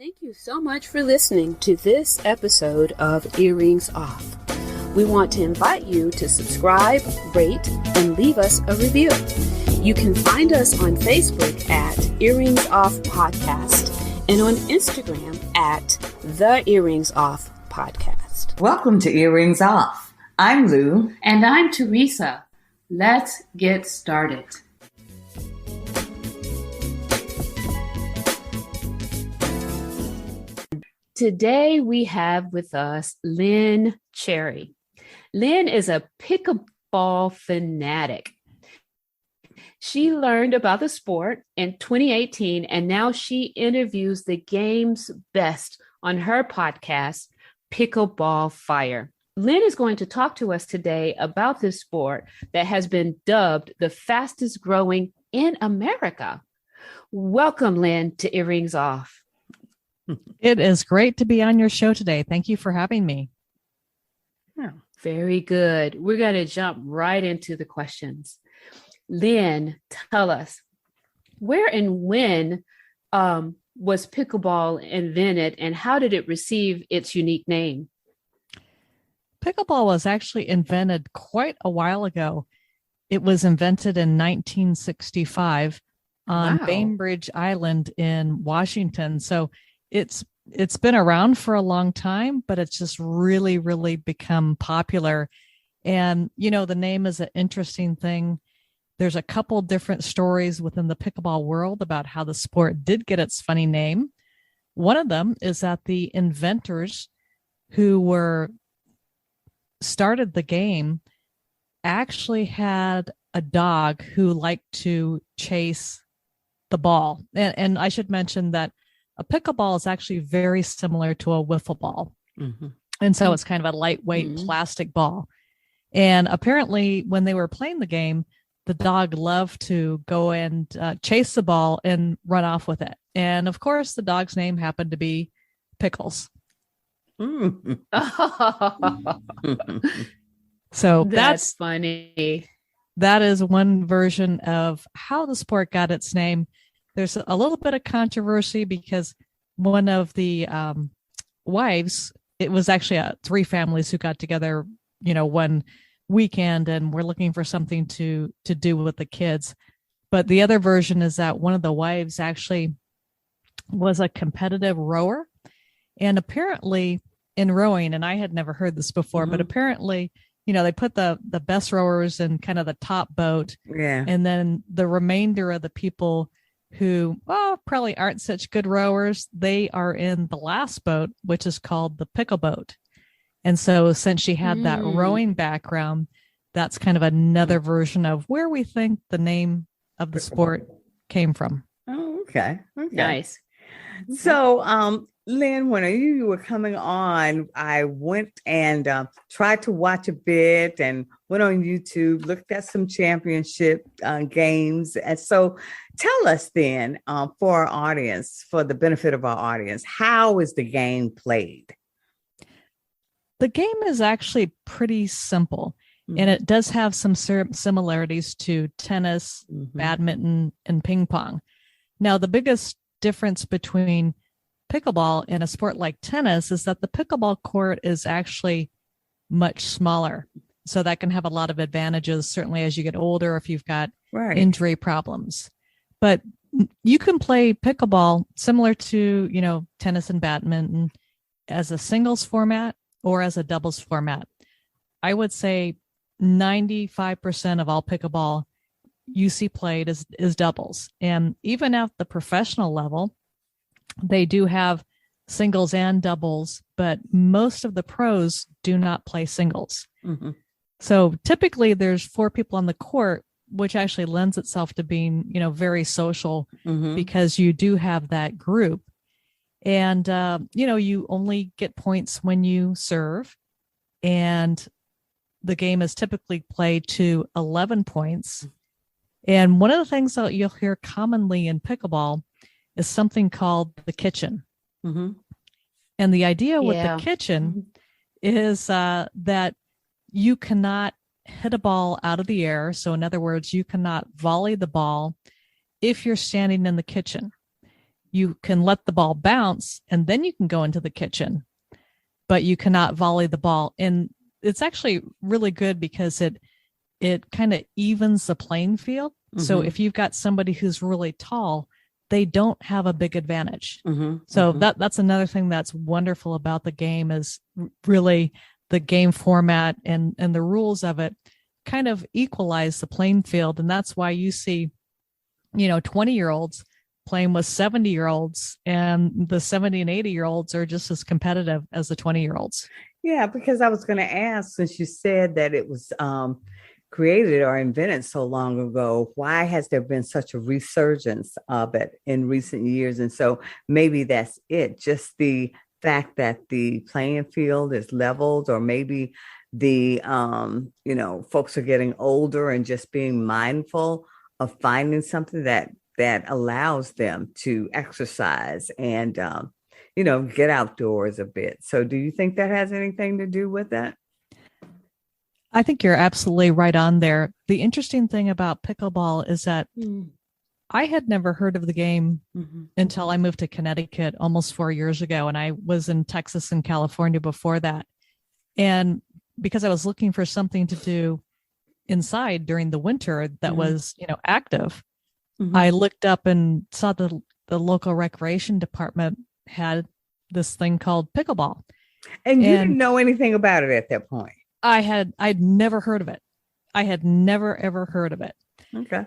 Thank you so much for listening to this episode of Earrings Off. We want to invite you to subscribe, rate, and leave us a review. You can find us on Facebook at Earrings Off Podcast and on Instagram at The Earrings Off Podcast. Welcome to Earrings Off. I'm Lou. And I'm Teresa. Let's get started. Today we have with us Lynn Cherry. Lynn is a pickleball fanatic. She learned about the sport in 2018, and now she interviews the game's best on her podcast, Pickleball Fire. Lynn is going to talk to us today about this sport that has been dubbed the fastest growing in America. Welcome, Lynn, to Earrings Off. It is great to be on your show today. Thank you for having me. Oh, very good. We're going to jump right into the questions. Lynn, tell us, where and when was pickleball invented, and how did it receive its unique name? Pickleball was actually invented quite a while ago. It was invented in 1965 on Bainbridge Island in Washington. So it's been around for a long time, but it's just really become popular. And, you know, the name is an interesting thing. There's a couple different stories within the pickleball world about how the sport did get its funny name. One of them is that the inventors who started the game actually had a dog who liked to chase the ball. And I should mention that a pickleball is actually very similar to a wiffle ball. Mm-hmm. And so it's kind of a lightweight plastic ball. And apparently when they were playing the game, the dog loved to go and chase the ball and run off with it. And of course, the dog's name happened to be Pickles. So that's funny. That is one version of how the sport got its name. There's a little bit of controversy because one of the wives, it was actually three families who got together, you know, one weekend and were looking for something to do with the kids. But the other version is that one of the wives actually was a competitive rower. And apparently in rowing, and I had never heard this before, but apparently, you know, they put the best rowers in kind of the top boat. Yeah. And then the remainder of the people who probably aren't such good rowers, they are in the last boat, which is called the pickle boat. And so since she had that rowing background, that's kind of another version of where we think the name of the sport came from. Oh, okay. Nice. So, Lynn, when you were coming on, I went and tried to watch a bit and went on YouTube, looked at some championship games. And so tell us then, for our audience, for the benefit of our audience, how is the game played? The game is actually pretty simple, and it does have some similarities to tennis, badminton, and ping pong. Now, the biggest difference between pickleball and a sport like tennis is that the pickleball court is actually much smaller. So that can have a lot of advantages, certainly as you get older, if you've got injury problems. But you can play pickleball similar to, you know, tennis and badminton as a singles format or as a doubles format. I would say 95% of all pickleball you see played is doubles. And even at the professional level, they do have singles and doubles, but most of the pros do not play singles. So typically there's 4 people on the court, which actually lends itself to being, you know, very social because you do have that group. And, you know, you only get points when you serve, and the game is typically played to 11 points. And one of the things that you'll hear commonly in pickleball is something called the kitchen. And the idea with the kitchen is that you cannot hit a ball out of the air. So in other words, you cannot volley the ball if you're standing in the kitchen. you can let the ball bounce and then you can go into the kitchen, but you cannot volley the ball. And it's actually really good because it kind of evens the playing field. Mm-hmm. So if you've got somebody who's really tall, they don't have a big advantage. Mm-hmm. So that's another thing that's wonderful about the game is really the game format and the rules of it kind of equalize the playing field. And that's why you see, 20-year-olds playing with 70-year-olds, and the 70 and 80-year-olds are just as competitive as the 20-year-olds. Yeah, because I was going to ask, since you said that it was created or invented so long ago, why has there been such a resurgence of it in recent years? And so maybe that's it, just the fact that the playing field is leveled, or maybe the, folks are getting older and just being mindful of finding something that allows them to exercise and, get outdoors a bit. So do you think that has anything to do with that? I think you're absolutely right on there. The interesting thing about pickleball is that I had never heard of the game until I moved to Connecticut almost 4 years ago. And I was in Texas and California before that. And because I was looking for something to do inside during the winter that was, active, I looked up and saw the local recreation department had this thing called pickleball. And you didn't know anything about it at that point? I'd never heard of it. I had never, ever heard of it. Okay.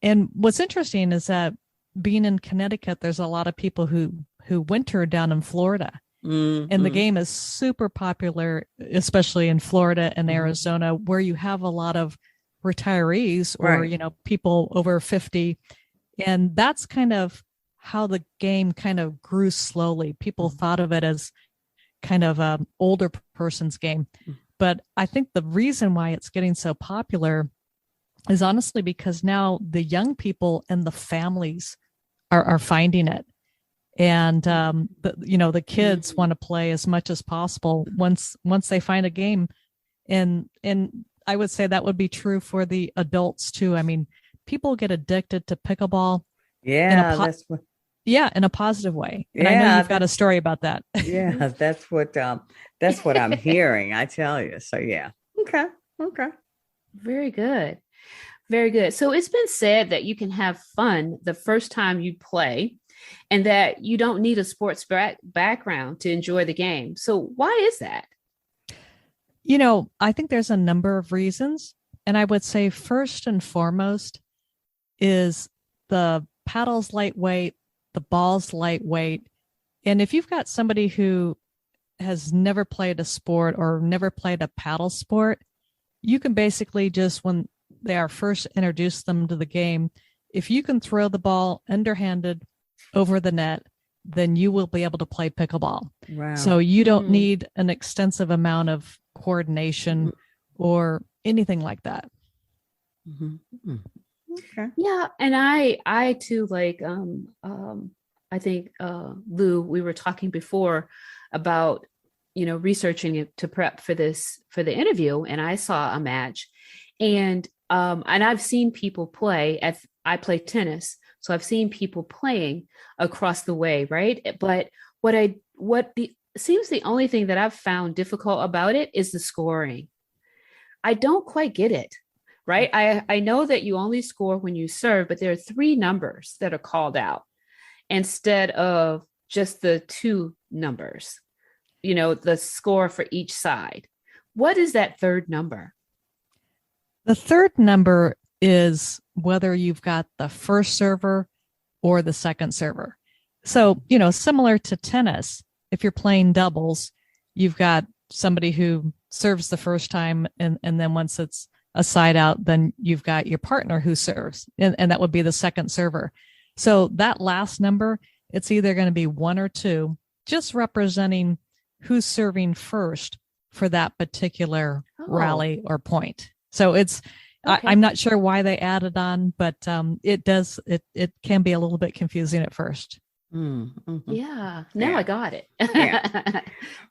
And what's interesting is that being in Connecticut, there's a lot of people who winter down in Florida. Mm-hmm. And the game is super popular, especially in Florida and Arizona, where you have a lot of retirees or, people over 50. And that's kind of how the game kind of grew slowly. People thought of it as kind of an older person's game. But I think the reason why it's getting so popular is honestly because now the young people and the families are finding it. And, the kids want to play as much as possible once they find a game. And I would say that would be true for the adults too. I mean, people get addicted to pickleball. Yeah, in a positive way. And I know you've got a story about that. Yeah, that's what I'm hearing, I tell you. So yeah. Okay. Very good. Very good. So it's been said that you can have fun the first time you play and that you don't need a sports background to enjoy the game. So why is that? I think there's a number of reasons. And I would say first and foremost is the paddle's lightweight, the ball's lightweight. And if you've got somebody who has never played a sport or never played a paddle sport, you can basically just, when they are first introduced them to the game, if you can throw the ball underhanded over the net, then you will be able to play pickleball. Wow. So you don't need an extensive amount of coordination or anything like that. Okay. Yeah. And I too, like, I think, Lou, we were talking before about, researching it to prep for the interview. And I saw a match and I've seen people play I play tennis. So I've seen people playing across the way. Right. But seems the only thing that I've found difficult about it is the scoring. I don't quite get it. Right. I know that you only score when you serve, but there are 3 numbers that are called out instead of just the 2 numbers, the score for each side. What is that 3rd number? The 3rd number is whether you've got the first server or the second server. So, similar to tennis, if you're playing doubles, you've got somebody who serves the first time and then once it's a side out, then you've got your partner who serves, and that would be the second server. So that last number, it's either going to be 1 or 2, just representing who's serving first for that particular rally or point. So it's, okay. I'm not sure why they added on, but it can be a little bit confusing at first. Yeah. Now I got it. Yeah.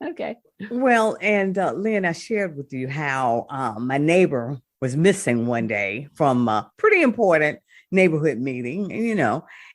Okay. Well, and Lynn, I shared with you how my neighbor was missing one day from a pretty important neighborhood meeting,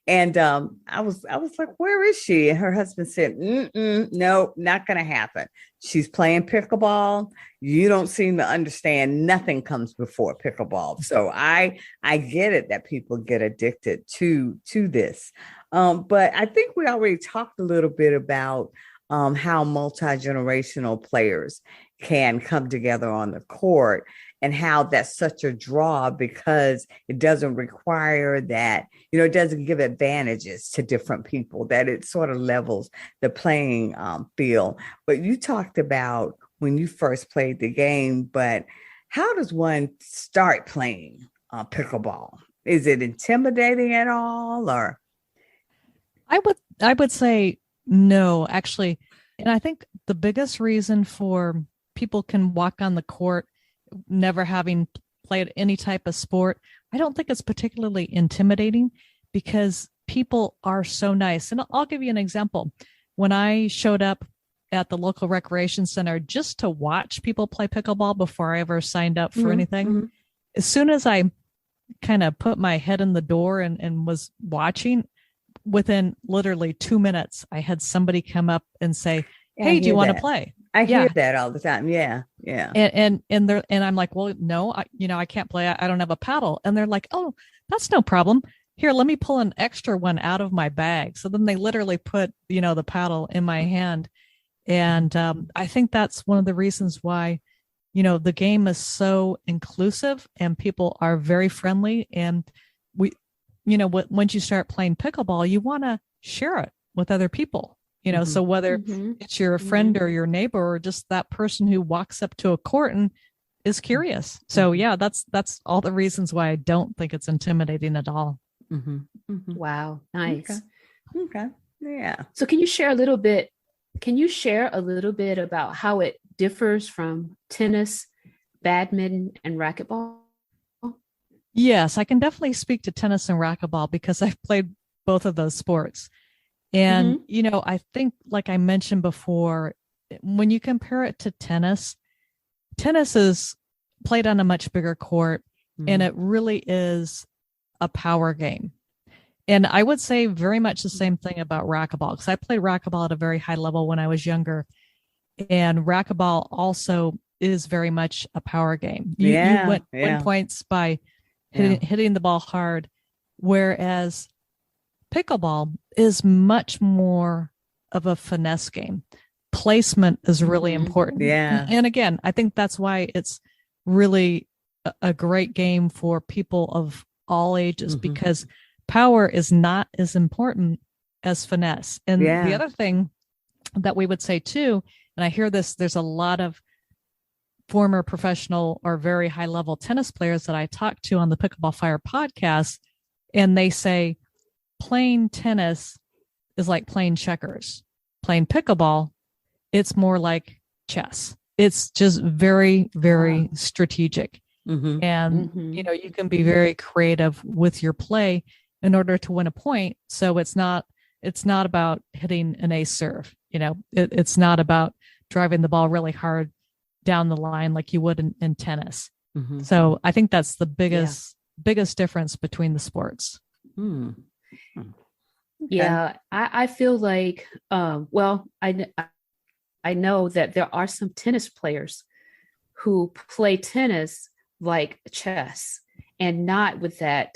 And I was like, where is she? And her husband said, no, not going to happen. She's playing pickleball. You don't seem to understand. Nothing comes before pickleball. So I get it that people get addicted to this. But I think we already talked a little bit about how multi-generational players can come together on the court, and how that's such a draw because it doesn't require that, it doesn't give advantages to different people, that it sort of levels the playing field. But you talked about when you first played the game, but how does one start playing pickleball? Is it intimidating at all, or? I would say no, actually. And I think the biggest reason for people can walk on the court never having played any type of sport, I don't think it's particularly intimidating because people are so nice. And I'll give you an example. When I showed up at the local recreation center just to watch people play pickleball before I ever signed up for anything, as soon as I kind of put my head in the door and was watching, within literally 2 minutes, I had somebody come up and say, hey, do you want to play? I hear that all the time. Yeah. And I'm like, well, no, I can't play. I don't have a paddle. And they're like, oh, that's no problem. Here, let me pull an extra one out of my bag. So then they literally put, the paddle in my hand. And I think that's one of the reasons why, the game is so inclusive and people are very friendly. And once you start playing pickleball, you want to share it with other people. So whether it's your friend or your neighbor or just that person who walks up to a court and is curious. So yeah, that's all the reasons why I don't think it's intimidating at all. Wow. Nice. Okay. Yeah. So can you share a little bit about how it differs from tennis, badminton, and racquetball? Yes, I can definitely speak to tennis and racquetball because I've played both of those sports. And, I think, like I mentioned before, when you compare it to tennis is played on a much bigger court, and it really is a power game. And I would say very much the same thing about racquetball, because I played racquetball at a very high level when I was younger. And racquetball also is very much a power game. You win points by hitting the ball hard, whereas pickleball is much more of a finesse game. Placement is really important. Yeah. And again, I think that's why it's really a great game for people of all ages, because power is not as important as finesse. And the other thing that we would say too, and I hear this, there's a lot of former professional or very high level tennis players that I talk to on the Pickleball Fire podcast, and they say, playing tennis is like playing checkers. Playing pickleball, it's more like chess. It's just very, very strategic. And, you can be very creative with your play in order to win a point. So it's not about hitting an ace serve. It's not about driving the ball really hard down the line like you would in tennis. So I think that's the biggest difference between the sports. Yeah, I feel like, I know that there are some tennis players who play tennis like chess and not with the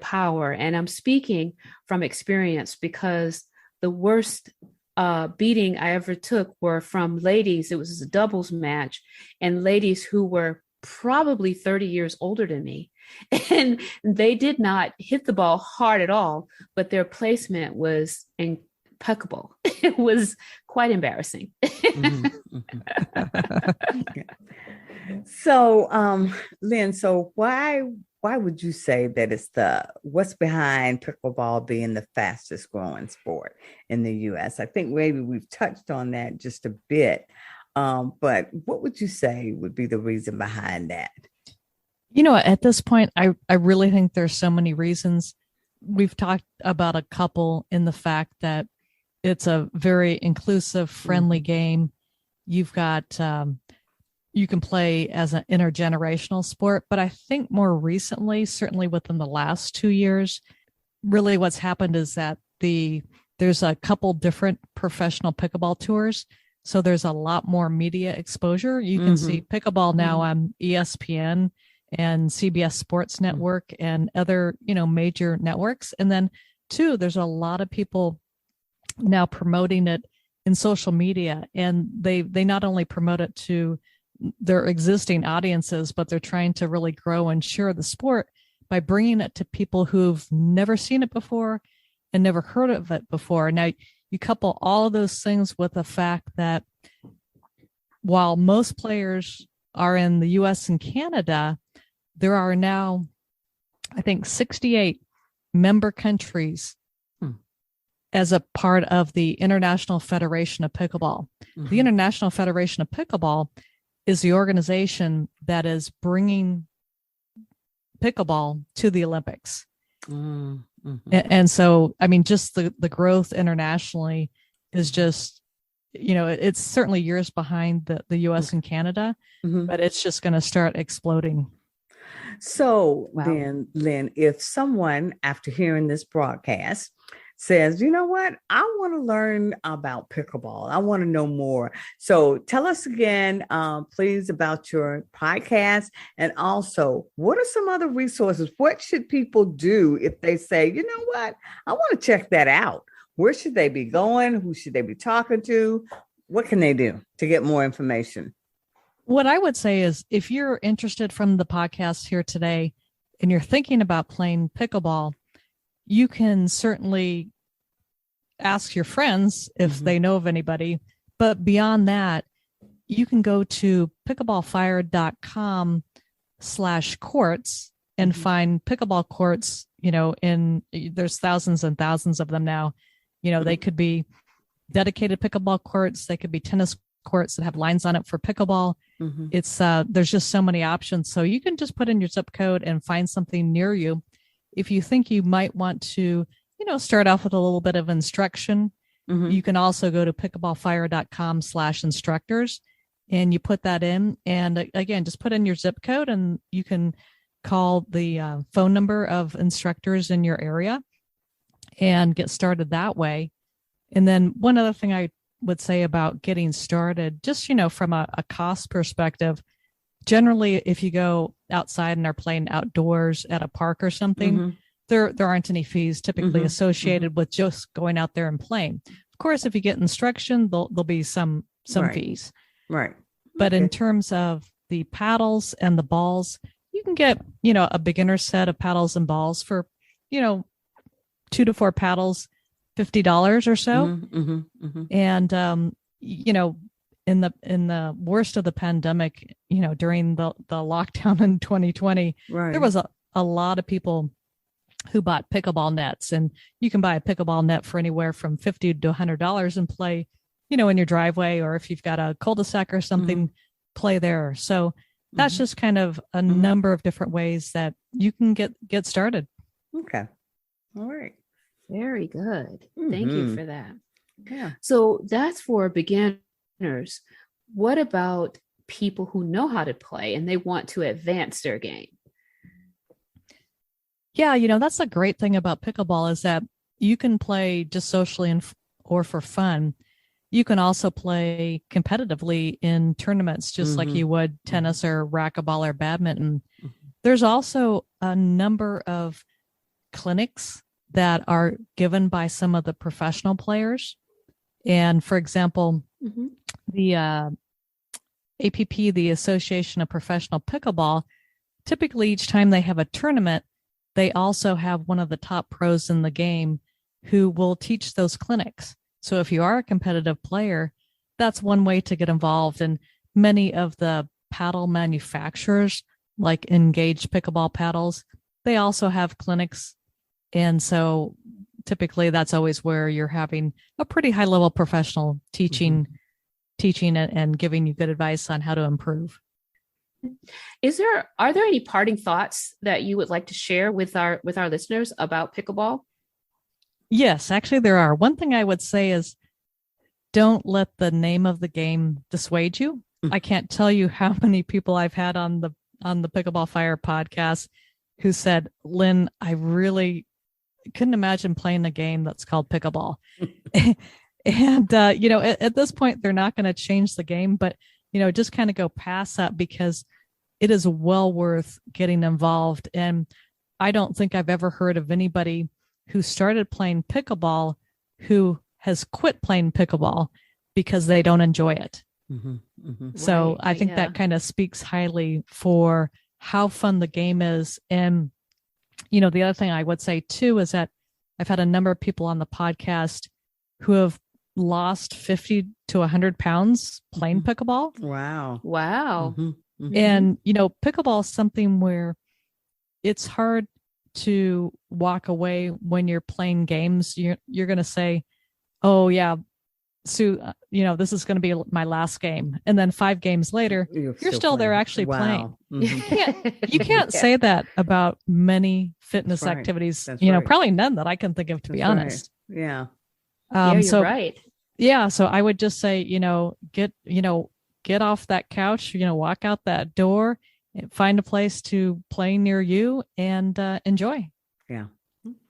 power. And I'm speaking from experience because the worst beating I ever took were from ladies. It was a doubles match, and ladies who were probably 30 years older than me. And they did not hit the ball hard at all, but their placement was impeccable. It was quite embarrassing. So, Lynn, so why would you say that it's what's behind pickleball being the fastest growing sport in the U.S.? I think maybe we've touched on that just a bit, but what would you say would be the reason behind that? At this point, I really think there's so many reasons. We've talked about a couple in the fact that it's a very inclusive, friendly game. You've got, you can play as an intergenerational sport, but I think more recently, certainly within the last 2 years, really what's happened is that there's a couple different professional pickleball tours. So there's a lot more media exposure. You can see pickleball now on ESPN and CBS Sports Network and other, major networks. And then two, there's a lot of people now promoting it in social media, and they not only promote it to their existing audiences, but they're trying to really grow and share the sport by bringing it to people who've never seen it before and never heard of it before. Now, you couple all of those things with the fact that while most players are in the US and Canada, there are now, I think, 68 member countries as a part of the International Federation of Pickleball. The International Federation of Pickleball is the organization that is bringing pickleball to the Olympics. And so, I mean, just the growth internationally is just, it's certainly years behind the US and Canada, but it's just going to start exploding. So then, Lynn, if someone, after hearing this broadcast, says, you know what, I want to learn about pickleball, I want to know more. So tell us again, please, about your podcast. And also, what are some other resources? What should people do if they say, you know what, I want to check that out? Where should they be going? Who should they be talking to? What can they do to get more information? What I would say is, if you're interested from the podcast here today and you're thinking about playing pickleball, you can certainly ask your friends if they know of anybody. But beyond that, you can go to pickleballfire.com/courts and find pickleball courts, there's thousands and thousands of them now. They could be dedicated pickleball courts. They could be tennis courts that have lines on it for pickleball. It's there's just so many options. So you can just put in your zip code and find something near you. If you think you might want to, start off with a little bit of instruction, you can also go to pickleballfire.com/instructors and you put that in. And again, just put in your zip code and you can call the phone number of instructors in your area and get started that way. And then one other thing I would say about getting started, just, from a cost perspective, generally, if you go outside and are playing outdoors at a park or something, there aren't any fees typically associated with just going out there and playing. Of course, if you get instruction, there'll be some fees. Right. But in terms of the paddles and the balls, you can get, a beginner set of paddles and balls for, 2 to 4 paddles, $50 or so. And, in the worst of the pandemic, during the lockdown in 2020, there was a lot of people who bought pickleball nets, and you can buy a pickleball net for anywhere from $50 to $100 and play, in your driveway, or if you've got a cul-de-sac or something, play there. So that's just kind of a number of different ways that you can get started. Okay. All right. Very good. Thank you for that. Yeah. So that's for beginners. What about people who know how to play and they want to advance their game? Yeah, that's a great thing about pickleball is that you can play just socially or for fun. You can also play competitively in tournaments, just like you would tennis or racquetball or badminton. There's also a number of clinics that are given by some of the professional players. And for example, the APP, the Association of Professional Pickleball, typically each time they have a tournament, they also have one of the top pros in the game who will teach those clinics. So if you are a competitive player, that's one way to get involved. And many of the paddle manufacturers, like Engaged Pickleball Paddles, they also have clinics. And so typically that's always where you're having a pretty high level professional teaching and giving you good advice on how to improve. Are there any parting thoughts that you would like to share with our listeners about pickleball? Yes, actually there are. One thing I would say is don't let the name of the game dissuade you. I can't tell you how many people I've had on the Pickleball Fire podcast who said, Lynn, I really couldn't imagine playing a game that's called pickleball. And, at this point, they're not going to change the game, but, just kind of go past that because it is well worth getting involved. And I don't think I've ever heard of anybody who started playing pickleball who has quit playing pickleball because they don't enjoy it. Mm-hmm, mm-hmm. So Right, I think that kind of speaks highly for how fun the game is. And, the other thing I would say too is that I've had a number of people on the podcast who have lost 50 to 100 pounds playing pickleball. Wow. Wow. Mm-hmm, mm-hmm. And, pickleball is something where it's hard to walk away when you're playing games. You're going to say, oh yeah, Sue, this is going to be my last game. And then 5 games later, you're still there actually playing. Mm-hmm. You can't say that about many fitness That's right. activities, That's right. probably none that I can think of, to be That's honest. right. Yeah. You're right. Yeah. So I would just say, get off that couch, walk out that door, and find a place to play near you and enjoy. Yeah.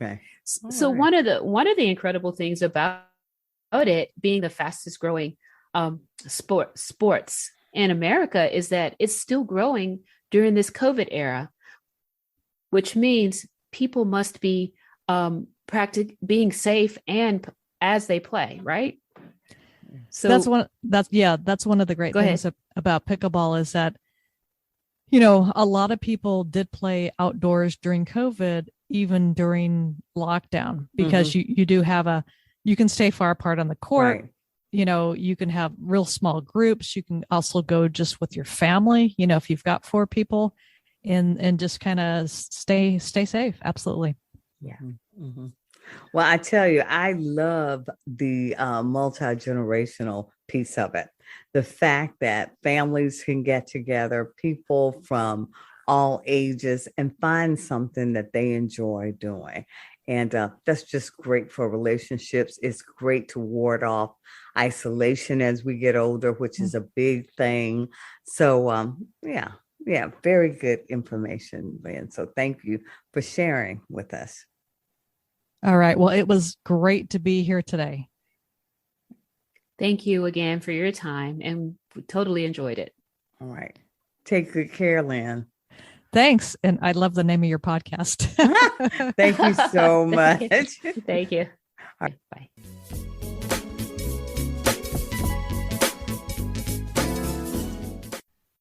Okay. So All right. one of the incredible things about it being the fastest growing sports in America is that it's still growing during this COVID era, which means people must be being safe and as they play, right? So that's one of the great things about pickleball is that, a lot of people did play outdoors during COVID, even during lockdown, because you do have you can stay far apart on the court. Right. You can have real small groups. You can also go just with your family, if you've got 4 people and just kind of stay safe. Absolutely. Yeah. Mm-hmm. Well, I tell you, I love the multi-generational piece of it. The fact that families can get together, people from all ages, and find something that they enjoy doing. And that's just great for relationships. It's great to ward off isolation as we get older, which is a big thing. So, yeah, very good information, Lynn. So thank you for sharing with us. All right. Well, it was great to be here today. thank you again for your time, and we totally enjoyed it. All right. Take good care, Lynn. Thanks. And I love the name of your podcast. Thank you so much. Thank you. All right, bye.